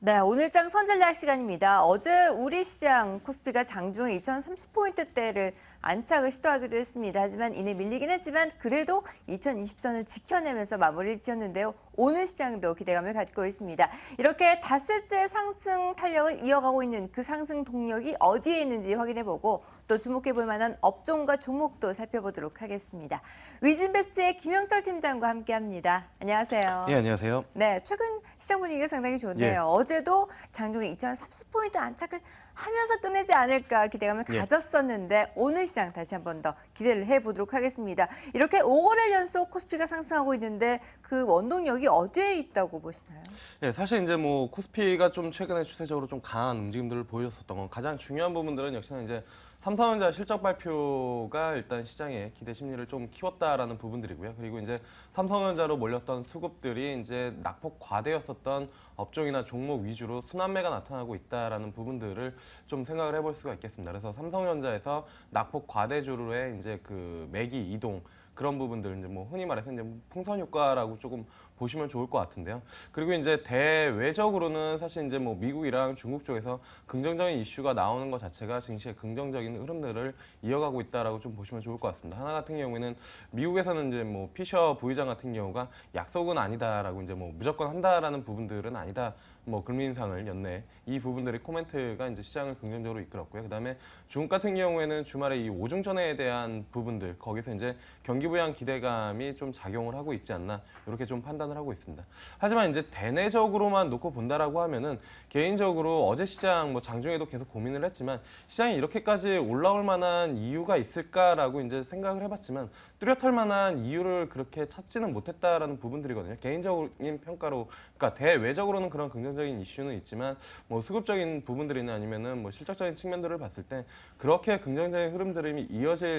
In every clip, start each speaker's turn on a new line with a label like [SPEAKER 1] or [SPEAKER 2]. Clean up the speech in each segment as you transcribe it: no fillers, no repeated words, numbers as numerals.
[SPEAKER 1] 네, 오늘장 선전략 시간입니다. 어제 우리 시장 코스피가 장중에 2030포인트대를 안착을 시도하기도 했습니다. 하지만 이내 밀리긴 했지만 그래도 2020선을 지켜내면서 마무리를 지었는데요. 오늘 시장도 기대감을 갖고 있습니다. 이렇게 닷새째 상승 탄력을 이어가고 있는 그 상승 동력이 어디에 있는지 확인해보고 또 주목해볼 만한 업종과 종목도 살펴보도록 하겠습니다. 위즈인베스트의 김영철 팀장과 함께합니다. 안녕하세요.
[SPEAKER 2] 예, 안녕하세요.
[SPEAKER 1] 네, 최근 시장 분위기가 상당히 좋네요.
[SPEAKER 2] 예.
[SPEAKER 1] 어제도 장중에 2030포인트 안착을 하면서 끝내지 않을까 기대감을
[SPEAKER 2] 예.
[SPEAKER 1] 가졌었는데 오늘 시장 다시 한 번 더 기대를 해보도록 하겠습니다. 이렇게 5거래일 연속 코스피가 상승하고 있는데 그 원동력이 어디에 있다고 보시나요?
[SPEAKER 2] 예, 사실 이제 뭐 코스피가 좀 최근에 추세적으로 좀 강한 움직임들을 보여줬었던 건 가장 중요한 부분들은 역시나 이제 삼성전자 실적 발표가 일단 시장의 기대 심리를 좀 키웠다라는 부분들이고요. 그리고 이제 삼성전자로 몰렸던 수급들이 이제 낙폭 과대였었던 업종이나 종목 위주로 순환매가 나타나고 있다라는 부분들을 좀 생각을 해볼 수가 있겠습니다. 그래서 삼성전자에서 낙폭 과대주로의 이제 그 매기 이동 그런 부분들 이제 뭐 흔히 말해서 이제 풍선 효과라고 조금 보시면 좋을 것 같은데요. 그리고 이제 대외적으로는 사실 이제 뭐 미국이랑 중국 쪽에서 긍정적인 이슈가 나오는 것 자체가 증시의 긍정적인 흐름들을 이어가고 있다라고 좀 보시면 좋을 것 같습니다. 하나 같은 경우에는 미국에서는 이제 뭐 피셔 부의장 같은 경우가 약속은 아니다라고 이제 뭐 무조건 한다라는 부분들은 아니다. 뭐 금리 인상을 연내 이 부분들의 코멘트가 이제 시장을 긍정적으로 이끌었고요. 그다음에 중국 같은 경우에는 주말에 이 오중천에 대한 부분들 거기서 이제 경기 부양 기대감이 좀 작용을 하고 있지 않나 이렇게 좀 판단을 하고 있습니다. 하지만 이제 대내적으로만 놓고 본다라고 하면은 개인적으로 어제 시장 뭐 장중에도 계속 고민을 했지만 시장이 이렇게까지 올라올 만한 이유가 있을까라고 이제 생각을 해봤지만 뚜렷할 만한 이유를 그렇게 찾지는 못했다라는 부분들이거든요. 개인적인 평가로 그러니까 대외적으로는 그런 긍정적인 이슈는 있지만 뭐 수급적인 부분들이나 아니면은 뭐 실적적인 측면들을 봤을 때 그렇게 긍정적인 흐름들이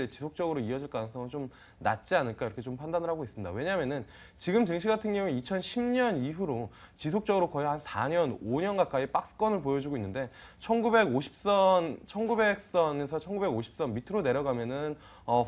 [SPEAKER 2] 지속적으로 이어질 가능성은 좀 낮지 않을까 이렇게 좀 판단을 하고 있습니다. 왜냐하면은 지금 증시 같은 경우에 2010년 이후로 지속적으로 거의 한 4년, 5년 가까이 박스권을 보여주고 있는데 1900선에서 1950선 밑으로 내려가면은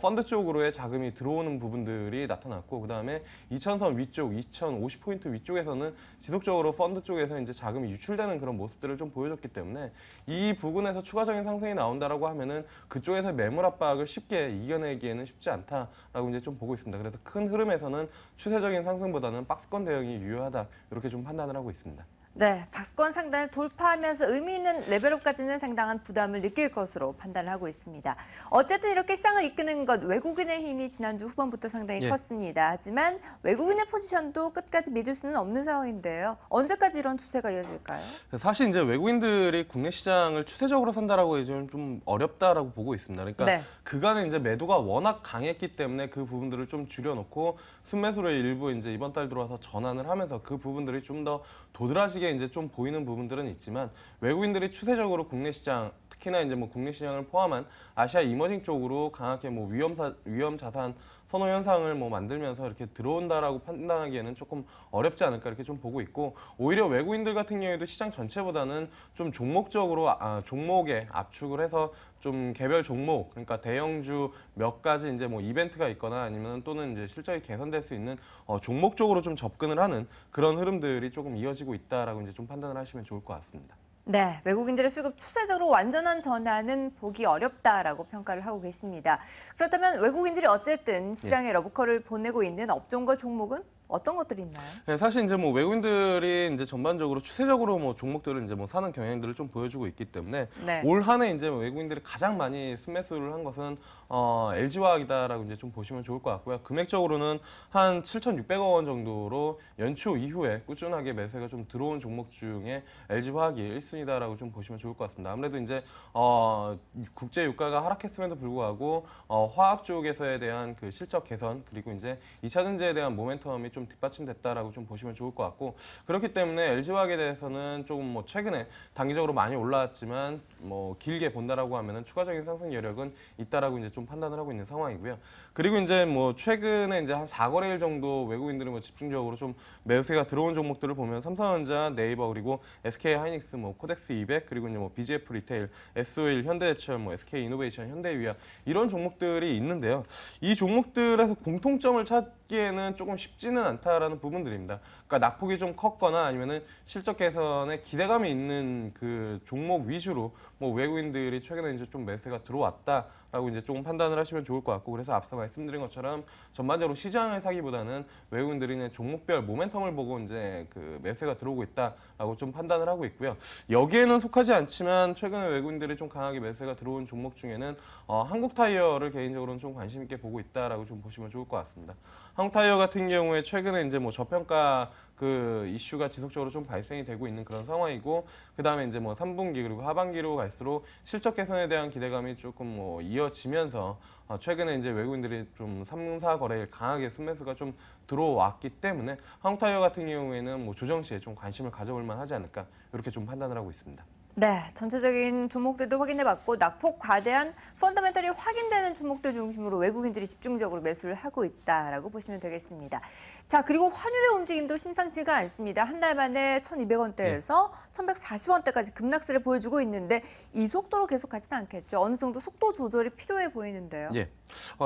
[SPEAKER 2] 펀드 쪽으로의 자금이 들어오는 부분들이 나타났고 그다음에 2000선 위쪽, 2050포인트 위쪽에서는 지속적으로 펀드 쪽에서 이제 자금이 유출되는 그런 모습들을 좀 보여줬기 때문에 이 부분에서 추가적인 상승이 나온다라고 하면은 그쪽에서 매물 압박을 쉽게 이겨내기에는 쉽지 않다라고 이제 좀 보고 있습니다. 그래서 큰 흐름에서는 추세적인 상승보다는 박스권 대응이 유효하다 이렇게 좀 판단을 하고 있습니다.
[SPEAKER 1] 네, 박스권 상단을 돌파하면서 의미 있는 레벨업까지는 상당한 부담을 느낄 것으로 판단을 하고 있습니다. 어쨌든 이렇게 시장을 이끄는 것 외국인의 힘이 지난주 후반부터 상당히
[SPEAKER 2] 예.
[SPEAKER 1] 컸습니다. 하지만 외국인의 포지션도 끝까지 믿을 수는 없는 상황인데요. 언제까지 이런 추세가 이어질까요?
[SPEAKER 2] 사실 이제 외국인들이 국내 시장을 추세적으로 산다라고 해서는 좀 어렵다라고 보고 있습니다. 그러니까
[SPEAKER 1] 네.
[SPEAKER 2] 그간에 이제 매도가 워낙 강했기 때문에 그 부분들을 좀 줄여놓고 순매수를 일부 이제 이번 달 들어와서 전환을 하면서 그 부분들이 좀 더 도드라지게 이제 좀 보이는 부분들은 있지만 외국인들이 추세적으로 국내 시장 특히나 이제 뭐 국내 시장을 포함한 아시아 이머징 쪽으로 강하게 뭐 위험 자산 선호 현상을 뭐 만들면서 이렇게 들어온다라고 판단하기에는 조금 어렵지 않을까 이렇게 좀 보고 있고 오히려 외국인들 같은 경우에도 시장 전체보다는 좀 종목적으로 종목에 압축을 해서 좀 개별 종목 그러니까 대형주 몇 가지 이제 뭐 이벤트가 있거나 아니면 또는 이제 실적이 개선될 수 있는 종목적으로 좀 접근을 하는 그런 흐름들이 조금 이어지고 있다라고 이제 좀 판단을 하시면 좋을 것 같습니다.
[SPEAKER 1] 네, 외국인들의 수급 추세적으로 완전한 전환은 보기 어렵다라고 평가를 하고 계십니다. 그렇다면 외국인들이 어쨌든 시장에 러브콜을 보내고 있는 업종과 종목은 어떤 것들이 있나요?
[SPEAKER 2] 네, 사실 이제 뭐 외국인들이 이제 전반적으로 추세적으로 뭐 종목들을 이제 뭐 사는 경향들을 좀 보여주고 있기 때문에
[SPEAKER 1] 네.
[SPEAKER 2] 올 한해 이제 외국인들이 가장 많이 순매수를 한 것은 LG화학이다라고 이제 좀 보시면 좋을 것 같고요. 금액적으로는 한 7,600억 원 정도로 연초 이후에 꾸준하게 매수가 좀 들어온 종목 중에 LG화학이 1순위다라고 좀 보시면 좋을 것 같습니다. 아무래도 이제 국제 유가가 하락했음에도 불구하고 화학 쪽에서에 대한 그 실적 개선 그리고 이제 2차 전지에 대한 모멘텀이 좀 뒷받침됐다라고 좀 보시면 좋을 것 같고 그렇기 때문에 LG화학에 대해서는 조금 뭐 최근에 단기적으로 많이 올라왔지만 뭐 길게 본다라고 하면은 추가적인 상승 여력은 있다라고 이제 좀 판단을 하고 있는 상황이고요. 그리고 이제 뭐 최근에 이제 한 4거래일 정도 외국인들이 뭐 집중적으로 좀 매수세가 들어온 종목들을 보면 삼성전자, 네이버 그리고 SK하이닉스, 뭐 코덱스 200 그리고 이제 뭐 BGF 리테일, SO일, 현대제철, 뭐 SK이노베이션, 현대위아 이런 종목들이 있는데요. 이 종목들에서 공통점을 찾기에는 조금 쉽지는 않다라는 부분들입니다. 그러니까 낙폭이 좀 컸거나 아니면은 실적 개선에 기대감이 있는 그 종목 위주로 뭐 외국인들이 최근에 이제 좀 매수가 들어왔다라고 이제 조금 판단을 하시면 좋을 것 같고, 그래서 앞서 말씀드린 것처럼 전반적으로 시장을 사기보다는 외국인들이 그냥 종목별 모멘텀을 보고 이제 그 매수가 들어오고 있다라고 좀 판단을 하고 있고요. 여기에는 속하지 않지만 최근에 외국인들이 좀 강하게 매수가 들어온 종목 중에는 한국타이어를 개인적으로는 좀 관심 있게 보고 있다라고 좀 보시면 좋을 것 같습니다. 한국타이어 같은 경우에 최근에 이제 뭐 저평가 그 이슈가 지속적으로 좀 발생이 되고 있는 그런 상황이고, 그 다음에 이제 뭐 3분기 그리고 하반기로 갈수록 실적 개선에 대한 기대감이 조금 뭐 이어지면서 최근에 이제 외국인들이 좀 3, 4거래일 강하게 순매수가 좀 들어왔기 때문에 한국타이어 같은 경우에는 뭐 조정 시에 좀 관심을 가져볼 만하지 않을까 이렇게 좀 판단을 하고 있습니다.
[SPEAKER 1] 네, 전체적인 종목들도 확인해봤고 낙폭 과대한 펀더멘털이 확인되는 종목들 중심으로 외국인들이 집중적으로 매수를 하고 있다라고 보시면 되겠습니다. 자, 그리고 환율의 움직임도 심상치가 않습니다. 한 달 만에 1,200원대에서 1,140원대까지 급락세를 보여주고 있는데 이 속도로 계속 가지는 않겠죠. 어느 정도 속도 조절이 필요해 보이는데요.
[SPEAKER 2] 예.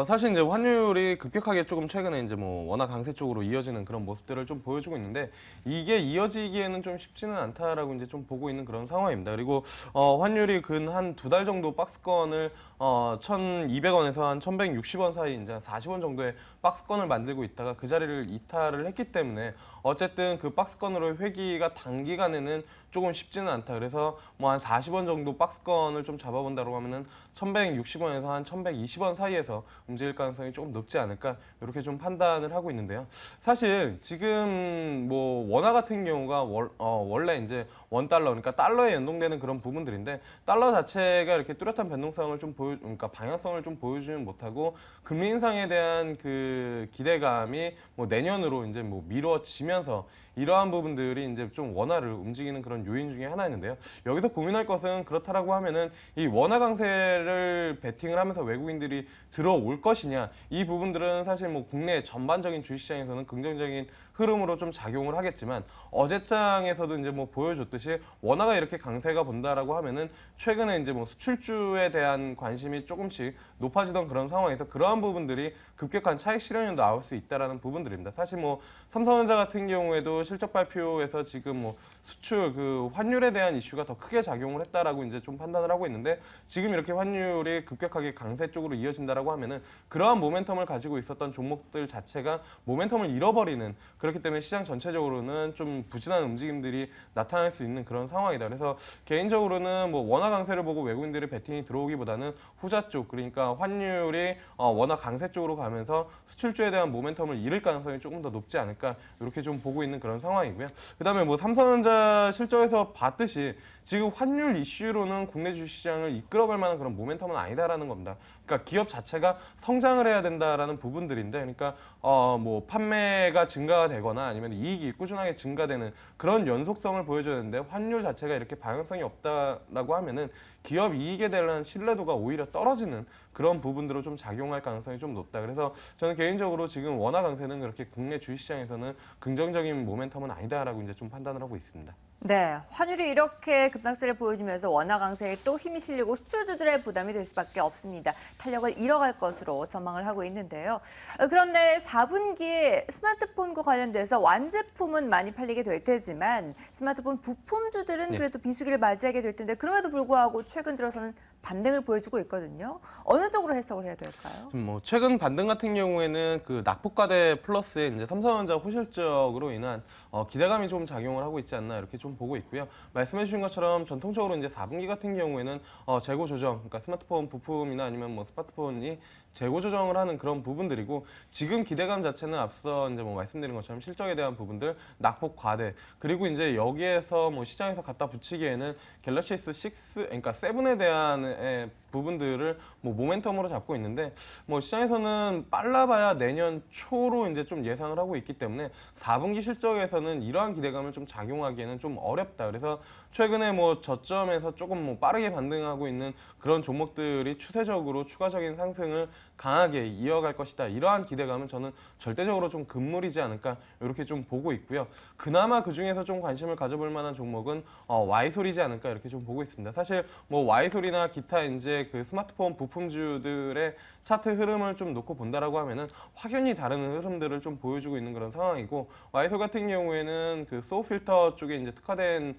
[SPEAKER 2] 사실 이제 환율이 급격하게 조금 최근에 이제 뭐 워낙 강세 쪽으로 이어지는 그런 모습들을 좀 보여주고 있는데, 이게 이어지기에는 좀 쉽지는 않다라고 이제 좀 보고 있는 그런 상황입니다. 그리고 환율이 근 한 두 달 정도 박스권을 1,200원에서 한 1,160원 사이 이제 40원 정도의 박스권을 만들고 있다가 그 자리를 이탈을 했기 때문에 어쨌든 그 박스권으로 회귀가 단기간에는 조금 쉽지는 않다. 그래서 뭐 한 40원 정도 박스권을 좀 잡아본다고 하면은 1,160원에서 한 1,120원 사이에서 움직일 가능성이 조금 높지 않을까 이렇게 좀 판단을 하고 있는데요. 사실 지금 뭐 원화 같은 경우가 원래 이제 원달러, 그러니까 달러에 연동되는 그런 부분들인데, 달러 자체가 이렇게 뚜렷한 변동성을 좀 그러니까 방향성을 좀 보여주지 못하고 금리 인상에 대한 그 기대감이 뭐 내년으로 이제 뭐 미뤄지면서 이러한 부분들이 이제 좀 원화를 움직이는 그런 요인 중에 하나였는데요. 여기서 고민할 것은 그렇다라고 하면은 이 원화 강세를 베팅을 하면서 외국인들이 들어올 것이냐, 이 부분들은 사실 뭐 국내 전반적인 주식시장에서는 긍정적인 흐름으로 좀 작용을 하겠지만, 어제장에서도 이제 뭐 보여줬듯이 원화가 이렇게 강세가 본다라고 하면은 최근에 이제 뭐 수출주에 대한 관심이 조금씩 높아지던 그런 상황에서 그러한 부분들이 급격한 차익 실현이 나올 수 있다라는 부분들입니다. 사실 뭐 삼성전자 같은 경우에도 실적 발표에서 지금 뭐 수출 그 환율에 대한 이슈가 더 크게 작용을 했다라고 이제 좀 판단을 하고 있는데, 지금 이렇게 환율이 급격하게 강세 쪽으로 이어진다라고 하면은 그러한 모멘텀을 가지고 있었던 종목들 자체가 모멘텀을 잃어버리는, 그렇기 때문에 시장 전체적으로는 좀 부진한 움직임들이 나타날 수 있는 그런 상황이다. 그래서 개인적으로는 뭐 원화 강세를 보고 외국인들의 베팅이 들어오기보다는 후자 쪽, 그러니까 환율이 원화 강세 쪽으로 가면서 수출주에 대한 모멘텀을 잃을 가능성이 조금 더 높지 않을까 이렇게 좀 보고 있는 그런 상황이고요. 그다음에 뭐 삼성전자 실적에서 봤듯이 지금 환율 이슈로는 국내 주식시장을 이끌어갈 만한 그런 모멘텀은 아니다라는 겁니다. 그러니까 기업 자체가 성장을 해야 된다라는 부분들인데, 그러니까 뭐 판매가 증가가 되거나 아니면 이익이 꾸준하게 증가되는 그런 연속성을 보여줘야 되는데, 환율 자체가 이렇게 방향성이 없다라고 하면은 기업 이익에 대한 신뢰도가 오히려 떨어지는 그런 부분들로 좀 작용할 가능성이 좀 높다. 그래서 저는 개인적으로 지금 원화 강세는 그렇게 국내 주식시장에서는 긍정적인 모멘텀은 아니다라고 이제 좀 판단을 하고 있습니다.
[SPEAKER 1] 네, 환율이 이렇게 급락세를 보여주면서 원화 강세에 또 힘이 실리고 수출주들의 부담이 될 수밖에 없습니다. 탄력을 잃어갈 것으로 전망을 하고 있는데요. 그런데 4분기에 스마트폰과 관련돼서 완제품은 많이 팔리게 될 테지만 스마트폰 부품주들은 그래도 비수기를 맞이하게 될 텐데, 그럼에도 불구하고 최근 들어서는 반등을 보여주고 있거든요. 어느 쪽으로 해석을 해야 될까요?
[SPEAKER 2] 뭐 최근 반등 같은 경우에는 그 낙폭과대 플러스에 이제 삼성전자 호실적으로 인한 기대감이 좀 작용을 하고 있지 않나 이렇게 좀 보고 있고요. 말씀해 주신 것처럼 전통적으로 이제 4분기 같은 경우에는 재고 조정, 그러니까 스마트폰 부품이나 아니면 뭐 스마트폰이 재고 조정을 하는 그런 부분들이고 지금 기대감 자체는 앞서 이제 뭐 말씀드린 것처럼 실적에 대한 부분들, 낙폭 과대 그리고 이제 여기에서 뭐 시장에서 갖다 붙이기에는 갤럭시 S6 그러니까 7에 대한 부분들을 뭐 모멘텀으로 잡고 있는데 뭐 시장에서는 빨라봐야 내년 초로 이제 좀 예상을 하고 있기 때문에 4분기 실적에서는 이러한 기대감을 좀 작용하기에는 좀 어렵다. 그래서 최근에 뭐 저점에서 조금 뭐 빠르게 반등하고 있는 그런 종목들이 추세적으로 추가적인 상승을 강하게 이어갈 것이다. 이러한 기대감은 저는 절대적으로 좀 금물이지 않을까 이렇게 좀 보고 있고요. 그나마 그 중에서 좀 관심을 가져볼 만한 종목은 Y솔이지 않을까 이렇게 좀 보고 있습니다. 사실 뭐 Y솔이나 기타 이제 그 스마트폰 부품주들의 차트 흐름을 좀 놓고 본다라고 하면은 확연히 다른 흐름들을 좀 보여주고 있는 그런 상황이고 Y솔 같은 경우에는 그 소우 필터 쪽에 이제 특화된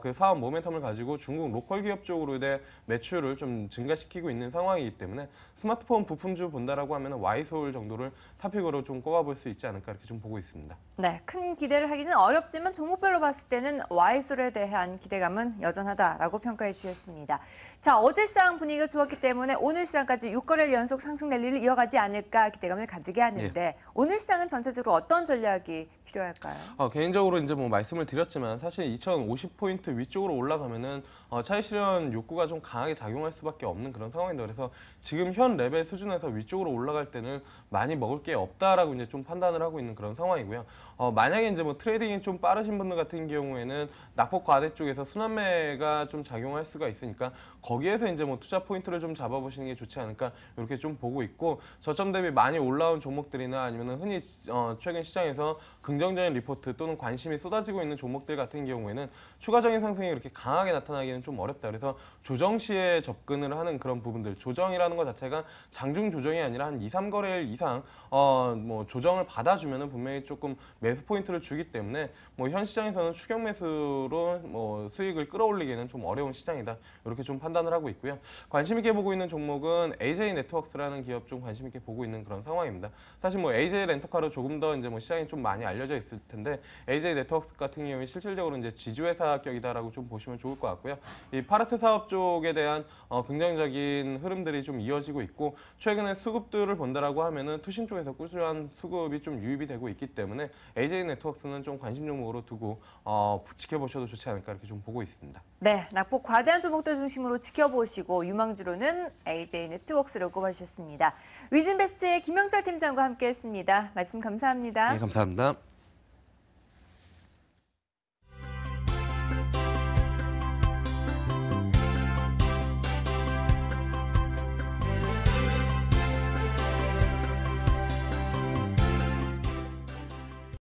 [SPEAKER 2] 그 사업 모멘텀을 가지고 중국 로컬 기업 쪽으로의 매출을 좀 증가시키고 있는 상황이기 때문에 스마트폰 부품주 본다라고 하면 Y솔 정도를 탑픽으로 좀 꼽아볼 수 있지 않을까 이렇게 좀 보고 있습니다.
[SPEAKER 1] 네, 큰 기대를 하기는 어렵지만 종목별로 봤을 때는 Y솔에 대한 기대감은 여전하다라고 평가해 주셨습니다. 자, 어제 시장 분위기가 좋았기 때문에 오늘 시장까지 6거래일 연속 상승 랠리를 이어가지 않을까 기대감을 가지게 하는데 오늘 시장은 전체적으로 어떤 전략이 필요할까요?
[SPEAKER 2] 개인적으로 이제 뭐 말씀을 드렸지만 사실 2050포인트 위쪽으로 올라가면은 차익 실현 욕구가 좀 강하게 작용할 수밖에 없는 그런 상황인데 그래서 지금 현 레벨 수준에서 위쪽으로 올라갈 때는 많이 먹을 게 없다라고 이제 좀 판단을 하고 있는 그런 상황이고요. 만약에 이제 뭐 트레이딩이 좀 빠르신 분들 같은 경우에는 낙폭 과대 쪽에서 순환매가 좀 작용할 수가 있으니까 거기에서 이제 뭐 투자 포인트를 좀 잡아보시는 게 좋지 않을까 이렇게 좀 보고 있고 저점 대비 많이 올라온 종목들이나 아니면 흔히 최근 시장에서 긍정적인 리포트 또는 관심이 쏟아지고 있는 종목들 같은 경우에는 추가적인 상승이 그렇게 강하게 나타나기는 좀 어렵다. 그래서 조정 시에 접근을 하는 그런 부분들, 조정이라는 것 자체가 장중 조정이 아니라 한 2, 3거래일 이상 뭐 조정을 받아주면은 분명히 조금 매수 포인트를 주기 때문에 뭐 현 시장에서는 추격 매수로 뭐 수익을 끌어올리기에는 좀 어려운 시장이다. 이렇게 좀 판단을 하고 있고요. 관심 있게 보고 있는 종목은 AJ 네트워크스라는 기업 좀 관심 있게 보고 있는 그런 상황입니다. 사실 뭐 AJ 렌터카로 조금 더 이제 뭐 시장에 좀 많이 알려져 있을 텐데 AJ 네트워크스 같은 경우에 실질적으로 이제 지주회사격이다라고 좀 보시면 좋을 것 같고요. 이 파르트 사업 쪽에 대한 긍정적인 흐름들이 좀 이어지고 있고 최근에 수급들을 본다라고 하면은 투신 쪽에서 꾸준한 수급이 좀 유입이 되고 있기 때문에 AJ 네트워크스는 좀 관심 종목으로 두고 지켜보셔도 좋지 않을까 이렇게 좀 보고 있습니다.
[SPEAKER 1] 네, 낙폭 과대한 종목들 중심으로 지켜보시고 유망주로는 AJ 네트워크스를 꼽아주셨습니다. 위즈인베스트의 김영철 팀장과 함께했습니다. 말씀 감사합니다.
[SPEAKER 2] 네, 감사합니다.